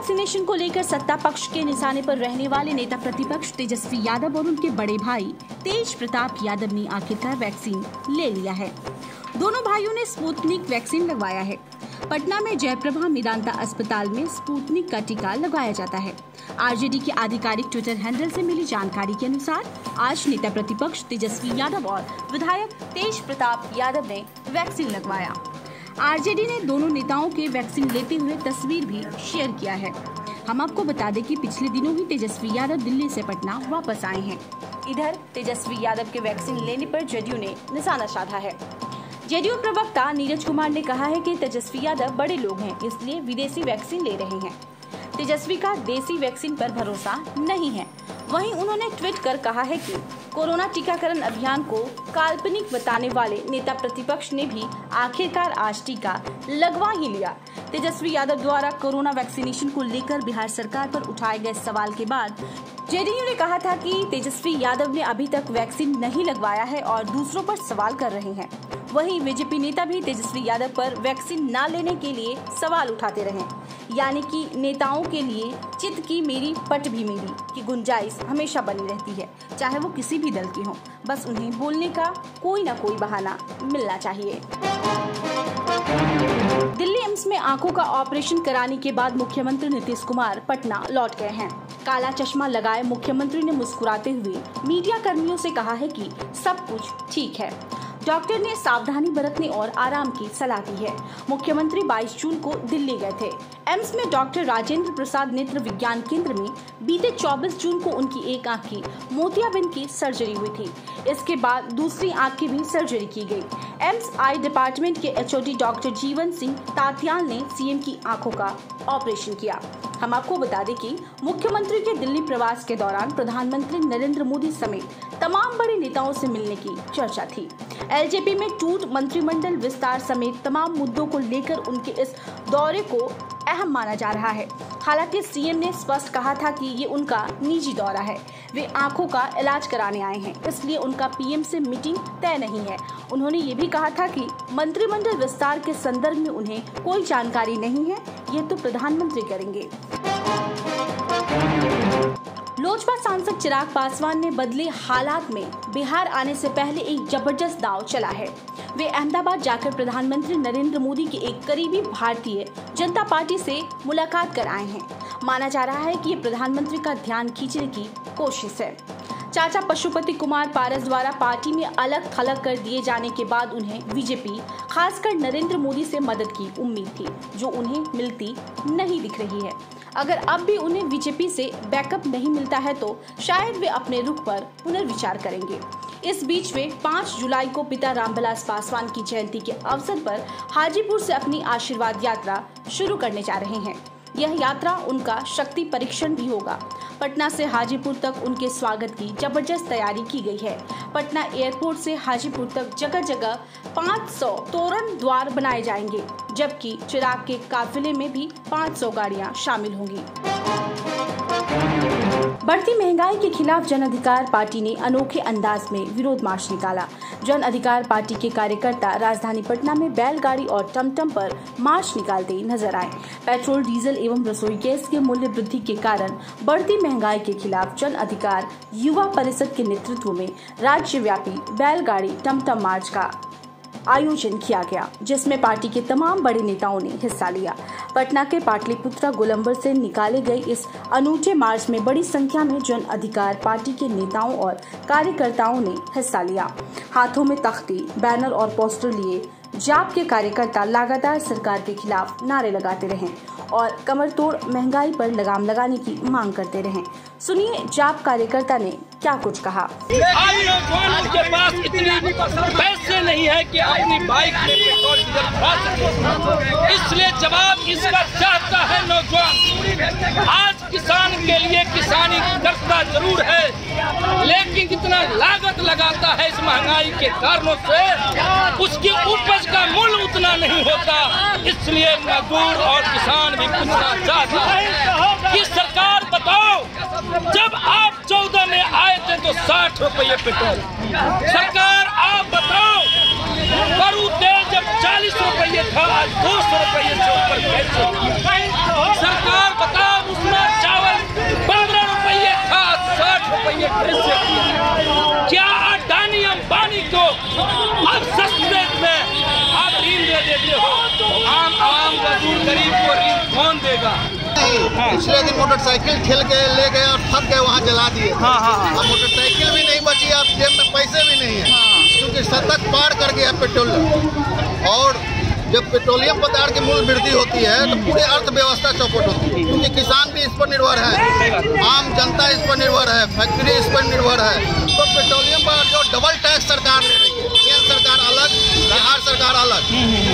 Vaccination को लेकर सत्ता पक्ष के निशाने पर रहने वाले नेता प्रतिपक्ष तेजस्वी यादव और उनके बड़े भाई तेज प्रताप यादव ने आखिरकार वैक्सीन ले लिया है। दोनों भाइयों ने स्पुतनिक वैक्सीन लगवाया है। पटना में जयप्रभा मेदांता अस्पताल में स्पुतनिक का टीका लगाया जाता है। आरजेडी के आधिकारिक ट्विटर हैंडल से मिली जानकारी के अनुसार आज नेता प्रतिपक्ष तेजस्वी यादव और विधायक तेज प्रताप यादव ने वैक्सीन लगवाया। आरजेडी ने दोनों नेताओं के वैक्सीन लेते हुए तस्वीर भी शेयर किया है। हम आपको बता दें कि पिछले दिनों ही तेजस्वी यादव दिल्ली से पटना वापस आए हैं। इधर तेजस्वी यादव के वैक्सीन लेने पर जदयू ने निशाना साधा है। जदयू प्रवक्ता नीरज कुमार ने कहा है कि तेजस्वी यादव बड़े लोग हैं, इसलिए विदेशी वैक्सीन ले रहे हैं। तेजस्वी का देसी वैक्सीन पर भरोसा नहीं है। वहीं उन्होंने ट्वीट कर कहा है कि कोरोना टीकाकरण अभियान को काल्पनिक बताने वाले नेता प्रतिपक्ष ने भी आखिरकार आज टीका लगवा ही लिया। तेजस्वी यादव द्वारा कोरोना वैक्सीनेशन को लेकर बिहार सरकार पर उठाए गए सवाल के बाद जेडीयू ने कहा था कि तेजस्वी यादव ने अभी तक वैक्सीन नहीं लगवाया है और दूसरों पर सवाल कर रहे हैं। वहीं बीजेपी नेता भी तेजस्वी यादव पर वैक्सीन न लेने के लिए सवाल उठाते रहे, यानी कि नेताओं के लिए चित की मेरी पट भी मेरी की गुंजाइश हमेशा बनी रहती है, चाहे वो किसी भी दल के हों। बस उन्हें बोलने का कोई न कोई बहाना मिलना चाहिए। दिल्ली एम्स में आंखों का ऑपरेशन कराने के बाद मुख्यमंत्री नीतीश कुमार पटना लौट गए हैं। काला चश्मा लगाए मुख्यमंत्री ने मुस्कुराते हुए मीडिया कर्मियों से कहा है कि सब कुछ ठीक है। डॉक्टर ने सावधानी बरतने और आराम की सलाह दी है। मुख्यमंत्री 22 जून को दिल्ली गए थे। एम्स में डॉक्टर राजेंद्र प्रसाद नेत्र विज्ञान केंद्र में बीते 24 जून को उनकी एक आंख की मोतियाबिंद की सर्जरी हुई थी। इसके बाद दूसरी आंख की भी सर्जरी की गई। एम्स आई डिपार्टमेंट के एचओडी डॉक्टर जीवन सिंह तात्याल ने सीएम की आंखों का ऑपरेशन किया। हम आपको बता दें कि मुख्यमंत्री के दिल्ली प्रवास के दौरान प्रधानमंत्री नरेंद्र मोदी समेत तमाम बड़े नेताओं से मिलने की चर्चा थी। एलजेपी में टूट मंत्रिमंडल विस्तार समेत तमाम मुद्दों को लेकर उनके इस दौरे को अहम माना जा रहा है। हालांकि सीएम ने स्पष्ट कहा था कि ये उनका निजी दौरा है। वे आंखों का इलाज कराने आए हैं, इसलिए उनका पीएम से मीटिंग तय नहीं है। उन्होंने ये भी कहा था कि मंत्रिमंडल विस्तार के संदर्भ में उन्हें कोई जानकारी नहीं है, ये तो प्रधानमंत्री करेंगे। लोजपा सांसद चिराग पासवान ने बदले हालात में बिहार आने से पहले एक जबरदस्त दांव चला है। वे अहमदाबाद जाकर प्रधानमंत्री नरेंद्र मोदी के एक करीबी भारतीय जनता पार्टी से मुलाकात कर आए हैं। माना जा रहा है कि ये प्रधानमंत्री का ध्यान खींचने की कोशिश है। चाचा पशुपति कुमार पारस द्वारा पार्टी में अलग थलग कर दिए जाने के बाद उन्हें बीजेपी खासकर नरेंद्र मोदी से मदद की उम्मीद थी, जो उन्हें मिलती नहीं दिख रही है। अगर अब भी उन्हें बीजेपी से बैकअप नहीं मिलता है तो शायद वे अपने रुख पर पुनर्विचार करेंगे। इस बीच वे 5 जुलाई को पिता रामविलास पासवान की जयंती के अवसर पर हाजीपुर से अपनी आशीर्वाद यात्रा शुरू करने जा रहे हैं। यह यात्रा उनका शक्ति परीक्षण भी होगा। पटना से हाजीपुर तक उनके स्वागत की जबरदस्त तैयारी की गई है। पटना एयरपोर्ट से हाजीपुर तक जगह जगह 500 तोरण द्वार बनाए जाएंगे, जबकि चिराग के काफिले में भी 500 गाड़ियां शामिल होंगी। बढ़ती महंगाई के खिलाफ जन अधिकार पार्टी ने अनोखे अंदाज में विरोध मार्च निकाला। जन अधिकार पार्टी के कार्यकर्ता राजधानी पटना में बैलगाड़ी और टमटम पर मार्च निकालते नजर आए। पेट्रोल, डीजल एवं रसोई गैस के मूल्य वृद्धि के कारण बढ़ती महंगाई के खिलाफ जन अधिकार युवा परिषद के नेतृत्व में राज्यव्यापी बैलगाड़ी टमटम मार्च का आयोजन किया गया, जिसमें पार्टी के तमाम बड़े नेताओं ने हिस्सा लिया। पटना के पाटलिपुत्रा गोलंबर से निकाले गए इस अनूठे मार्च में बड़ी संख्या में जन अधिकार पार्टी के नेताओं और कार्यकर्ताओं ने हिस्सा लिया। हाथों में तख्ती, बैनर और पोस्टर लिए जाप के कार्यकर्ता लगातार सरकार के खिलाफ नारे लगाते रहे और कमर तोड़ महंगाई पर लगाम लगाने की मांग करते रहे। सुनिए जाप कार्यकर्ता ने क्या कुछ कहा। आज के पास इतने पैसे नहीं है कि अपनी बाइक में पेट्रोल डीजल भरा सके, इसलिए जवाब इसका चाहता है नौजवान। आज किसान के लिए किसानी करता जरूर है, लेकिन जितना लागत लगाता है इस महंगाई के कारणों से उसकी उपज का मूल्य उतना नहीं होता। इसलिए मजदूर और किसान भी पूछना चाहता है कि सरकार बताओ, जब आप 14 में आए थे तो 60 रुपये पेट्रोल, सरकार आप बताओ करू तेल जब 40 रुपये था आज 200 रुपये से ऊपर कैसे? सरकार बताओ मजदूर गरीब को ऋण कौन देगा? पिछले दिन मोटरसाइकिल ठेल के ले गए और थक गए, वहाँ जला दिए। अब मोटरसाइकिल भी नहीं बची, अब जेब में पैसे भी नहीं है, क्योंकि शतक पार कर गया पेट्रोल। और जब पेट्रोलियम पदार्थ की मूल्य वृद्धि होती है तो पूरी अर्थव्यवस्था चौपट होती है, क्योंकि किसान भी इस पर निर्भर है, आम जनता इस पर निर्भर है, फैक्ट्री इस पर निर्भर है। तो पेट्रोलियम पर जो डबल टैक्स सरकार ले रही है, केंद्र सरकार अलग, बिहार सरकार अलग,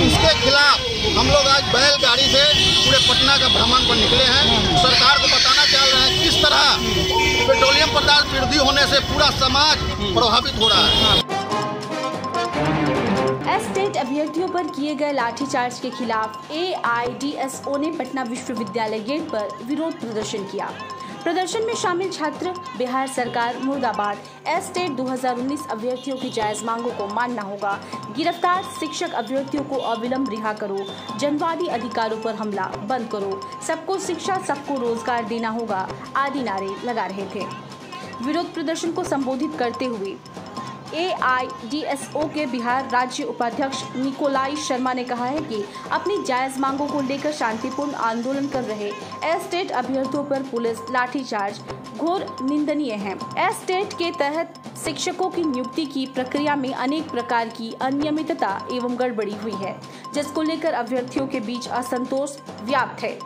उसके खिलाफ हम लोग आज बैलगाड़ी से पूरे पटना का भ्रमण पर निकले हैं। सरकार को बताना चाह रहे हैं किस तरह पेट्रोलियम पदार्थ वृद्धि होने से पूरा समाज प्रभावित हो रहा है। एस्टेट अभ्यर्थियों पर किए गए लाठीचार्ज के खिलाफ AIDSO ने पटना विश्वविद्यालय गेट पर विरोध प्रदर्शन किया। प्रदर्शन में शामिल छात्र बिहार सरकार मुर्दाबाद, एस्टेट 2019 अभ्यर्थियों की जायज मांगों को मानना होगा, गिरफ्तार शिक्षक अभ्यर्थियों को अविलंब रिहा करो, जनवादी अधिकारों पर हमला बंद करो, सबको शिक्षा सबको रोजगार देना होगा आदि नारे लगा रहे थे। विरोध प्रदर्शन को संबोधित करते हुए AIDSO के बिहार राज्य उपाध्यक्ष निकोलाई शर्मा ने कहा है कि अपनी जायज मांगों को लेकर शांतिपूर्ण आंदोलन कर रहे एस्टेट अभ्यर्थियों पर पुलिस लाठीचार्ज घोर निंदनीय है। एस्टेट के तहत शिक्षकों की नियुक्ति की प्रक्रिया में अनेक प्रकार की अनियमितता एवं गड़बड़ी हुई है, जिसको लेकर अभ्यर्थियों के बीच असंतोष व्याप्त है,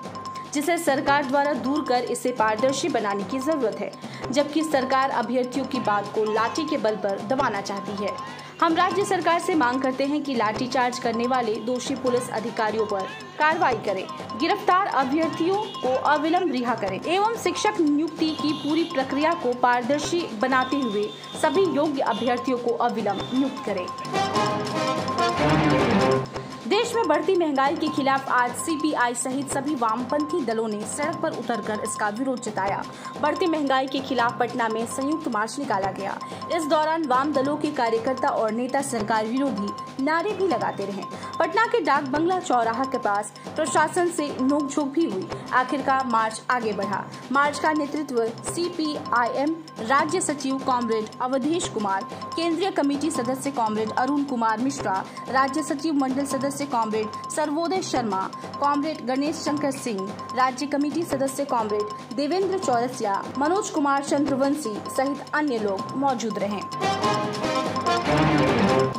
जिसे सरकार द्वारा दूर कर इसे पारदर्शी बनाने की जरूरत है, जबकि सरकार अभ्यर्थियों की बात को लाठी के बल पर दबाना चाहती है। हम राज्य सरकार से मांग करते हैं कि लाठीचार्ज करने वाले दोषी पुलिस अधिकारियों पर कार्रवाई करें, गिरफ्तार अभ्यर्थियों को अविलंब रिहा करें एवं शिक्षक नियुक्ति की पूरी प्रक्रिया को पारदर्शी बनाते हुए सभी योग्य अभ्यर्थियों को अविलंब नियुक्त करें। देश में बढ़ती महंगाई के खिलाफ आज CPI सहित सभी वामपंथी दलों ने सड़क पर उतरकर इसका विरोध जताया। बढ़ती महंगाई के खिलाफ पटना में संयुक्त मार्च निकाला गया। इस दौरान वाम दलों के कार्यकर्ता और नेता सरकार विरोधी नारे भी लगाते रहे। पटना के डाक बंगला चौराहा के पास प्रशासन से नोकझोंक भी हुई। आखिरकार मार्च आगे बढ़ा। मार्च का नेतृत्व CPIM राज्य सचिव कॉमरेड अवधेश कुमार, केंद्रीय कमेटी सदस्य कॉमरेड अरुण कुमार मिश्रा, राज्य सचिव मंडल सदस्य कॉमरेड सर्वोदय शर्मा, कॉमरेड गणेश शंकर सिंह, राज्य कमेटी सदस्य कॉमरेड देवेंद्र चौरसिया, मनोज कुमार चंद्रवंशी सहित अन्य लोग मौजूद रहे।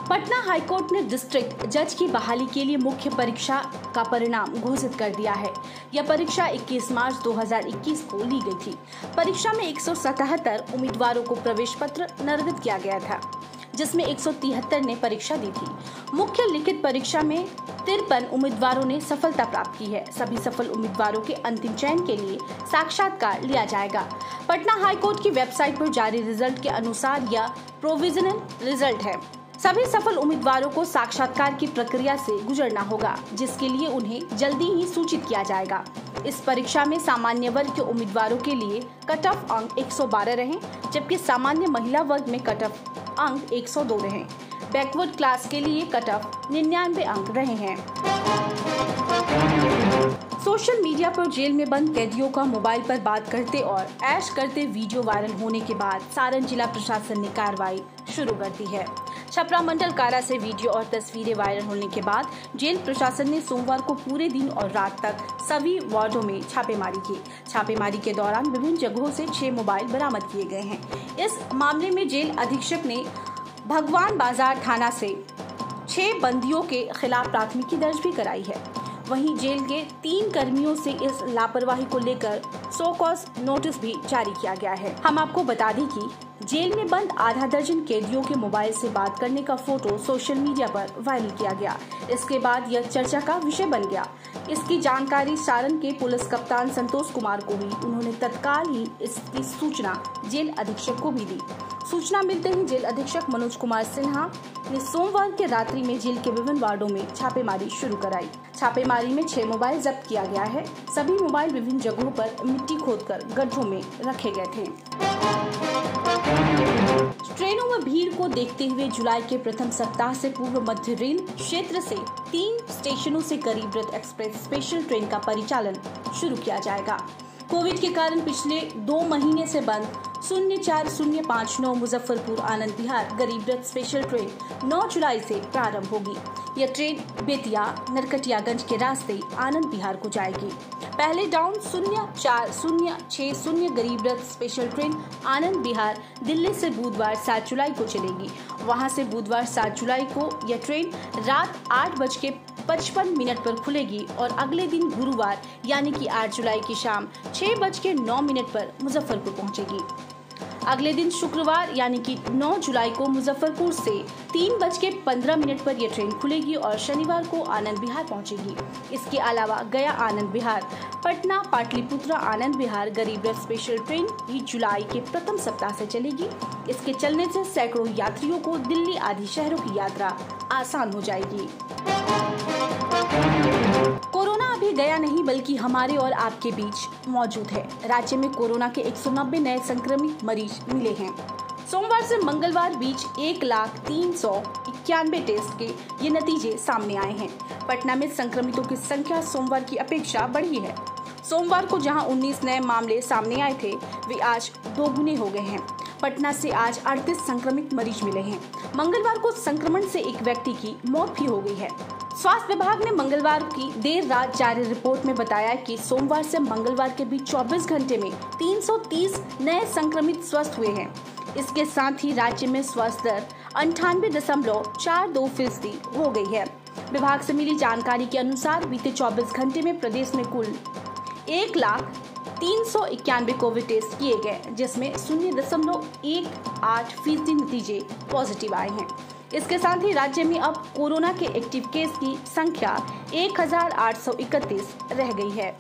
पटना हाईकोर्ट ने डिस्ट्रिक्ट जज की बहाली के लिए मुख्य परीक्षा का परिणाम घोषित कर दिया है। यह परीक्षा 21 मार्च 2021 को ली गई थी। परीक्षा में 177 उम्मीदवारों को प्रवेश पत्र निर्गत किया गया था, जिसमें 173 ने परीक्षा दी थी। मुख्य लिखित परीक्षा में 53 उम्मीदवारों ने सफलता प्राप्त की है। सभी सफल उम्मीदवारों के अंतिम चयन के लिए साक्षात्कार लिया जाएगा। पटना हाईकोर्ट की वेबसाइट पर जारी रिजल्ट के अनुसार यह प्रोविजनल रिजल्ट है। सभी सफल उम्मीदवारों को साक्षात्कार की प्रक्रिया से गुजरना होगा, जिसके लिए उन्हें जल्दी ही सूचित किया जाएगा। इस परीक्षा में सामान्य वर्ग के उम्मीदवारों के लिए कट ऑफ अंक 112 रहे, जबकि सामान्य महिला वर्ग में कट ऑफ अंक 102 रहे। बैकवर्ड क्लास के लिए कट ऑफ 99 अंक रहे हैं। सोशल मीडिया पर जेल में बंद कैदियों का मोबाइल पर बात करते और ऐश करते वीडियो वायरल होने के बाद सारण जिला प्रशासन ने कार्रवाई शुरू कर दी है। छपरा मंडल कारा से वीडियो और तस्वीरें वायरल होने के बाद जेल प्रशासन ने सोमवार को पूरे दिन और रात तक सभी वार्डों में छापेमारी की। छापेमारी के दौरान विभिन्न जगहों से 6 मोबाइल बरामद किए गए हैं। इस मामले में जेल अधीक्षक ने भगवान बाजार थाना से 6 बंदियों के खिलाफ प्राथमिकी दर्ज भी कराई है। वहीं जेल के 3 कर्मियों से इस लापरवाही को लेकर सो कॉज नोटिस भी जारी किया गया है। हम आपको बता दें कि जेल में बंद आधा दर्जन कैदियों के मोबाइल से बात करने का फोटो सोशल मीडिया पर वायरल किया गया। इसके बाद यह चर्चा का विषय बन गया। इसकी जानकारी सारण के पुलिस कप्तान संतोष कुमार को हुई। उन्होंने तत्काल ही इसकी सूचना जेल अधीक्षक को भी दी। सूचना मिलते ही जेल अधीक्षक मनोज कुमार सिन्हा ने सोमवार के रात्रि में जेल के विभिन्न वार्डों में छापेमारी शुरू कराई। छापेमारी में 6 मोबाइल जब्त किया गया है। सभी मोबाइल विभिन्न जगहों पर मिट्टी खोदकर गड्ढों में रखे गए थे। ट्रेनों में भीड़ को देखते हुए जुलाई के प्रथम सप्ताह से पूर्व मध्य रेल क्षेत्र से 3 स्टेशनों से गरीब रथ एक्सप्रेस स्पेशल ट्रेन का परिचालन शुरू किया जाएगा। कोविड के कारण पिछले 2 महीने से बंद 04059 मुजफ्फरपुर आनंद विहार गरीब रथ स्पेशल ट्रेन 9 जुलाई से प्रारंभ होगी। यह ट्रेन बेतिया नरकटियागंज के रास्ते आनंद विहार को जाएगी। पहले डाउन 046060 गरीब रथ स्पेशल ट्रेन आनंद विहार दिल्ली से बुधवार 7 जुलाई को चलेगी। वहां से बुधवार 7 जुलाई को यह ट्रेन रात 8:55 पर खुलेगी और अगले दिन गुरुवार यानी कि 8 जुलाई की शाम 6:09 पर मुजफ्फरपुर पहुंचेगी। अगले दिन शुक्रवार यानी कि 9 जुलाई को मुजफ्फरपुर से 3:15 पर यह ट्रेन खुलेगी और शनिवार को आनंद विहार पहुंचेगी। इसके अलावा गया आनंद विहार, पटना पाटलिपुत्रा आनंद विहार गरीब रथ स्पेशल ट्रेन भी जुलाई के प्रथम सप्ताह से चलेगी। इसके चलने से सैकड़ों यात्रियों को दिल्ली आदि शहरों की यात्रा आसान हो जाएगी। कोरोना अभी गया नहीं बल्कि हमारे और आपके बीच मौजूद है। राज्य में कोरोना के 190 नए संक्रमित मरीज मिले हैं। सोमवार से मंगलवार बीच 1,03,91 टेस्ट के ये नतीजे सामने आए हैं। पटना में संक्रमितों की संख्या सोमवार की अपेक्षा बढ़ी है। सोमवार को जहां 19 नए मामले सामने आए थे, वे आज दोगुने हो गए हैं। पटना से आज 38 संक्रमित मरीज मिले हैं। मंगलवार को संक्रमण से एक व्यक्ति की मौत भी हो गई है। स्वास्थ्य विभाग ने मंगलवार की देर रात जारी रिपोर्ट में बताया कि सोमवार से मंगलवार के बीच 24 घंटे में 330 नए संक्रमित स्वस्थ हुए हैं। इसके साथ ही राज्य में स्वस्थ दर 98.42% हो गई है। विभाग से मिली जानकारी के अनुसार बीते 24 घंटे में प्रदेश में कुल 1,03,91 कोविड टेस्ट किए गए, जिसमें 0.18% नतीजे पॉजिटिव आए हैं। इसके साथ ही राज्य में अब कोरोना के एक्टिव केस की संख्या 1,831 रह गई है।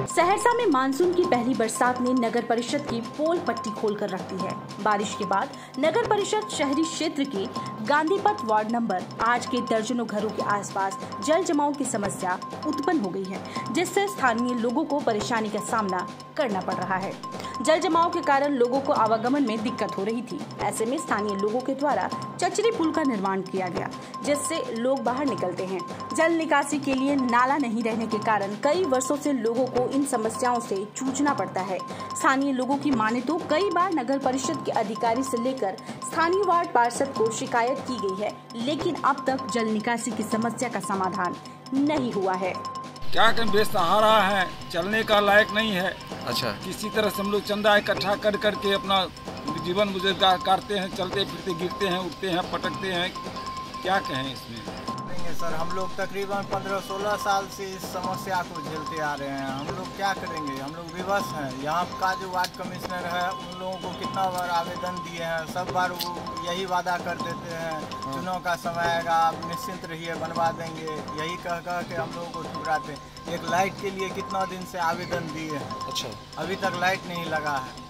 सहरसा में मानसून की पहली बरसात ने नगर परिषद की पोल पट्टी खोलकर रख दी है। बारिश के बाद नगर परिषद शहरी क्षेत्र के गांधीपथ वार्ड नंबर 8 के दर्जनों घरों के आसपास जल जमाव की समस्या उत्पन्न हो गई है, जिससे स्थानीय लोगों को परेशानी का सामना करना पड़ रहा है। जल जमाव के कारण लोगों को आवागमन में दिक्कत हो रही थी। ऐसे में स्थानीय लोगों के द्वारा चचरी पुल का निर्माण किया गया, जिससे लोग बाहर निकलते हैं। जल निकासी के लिए नाला नहीं रहने के कारण कई वर्षों से लोगों को इन समस्याओं से जूझना पड़ता है। स्थानीय लोगों की माने तो कई बार नगर परिषद के अधिकारी से लेकर स्थानीय वार्ड पार्षद को शिकायत की गई है, लेकिन अब तक जल निकासी की समस्या का समाधान नहीं हुआ है। क्या करें, बेसहारा है, चलने का लायक नहीं है। अच्छा, किसी तरह से हम लोग चंदा इकट्ठा कर करके अपना जीवन गुजर काटते हैं, चलते फिरते गिरते हैं, उठते हैं, पटकते हैं। क्या कहें इसमें? सर, हम लोग तकरीबन 15-16 साल से इस समस्या को झेलते आ रहे हैं। हम लोग क्या करेंगे, हम लोग विवश हैं। यहाँ का जो वार्ड कमिश्नर है, उन लोगों को कितना बार आवेदन दिए हैं, सब बार वो यही वादा कर देते हैं, चुनाव का समय आएगा, आप निश्चिंत रहिए, बनवा देंगे, यही कह के हम लोगों को ठुकराते हैं। एक लाइट के लिए कितना दिन से आवेदन दिए हैं, अच्छा, अभी तक लाइट नहीं लगा है।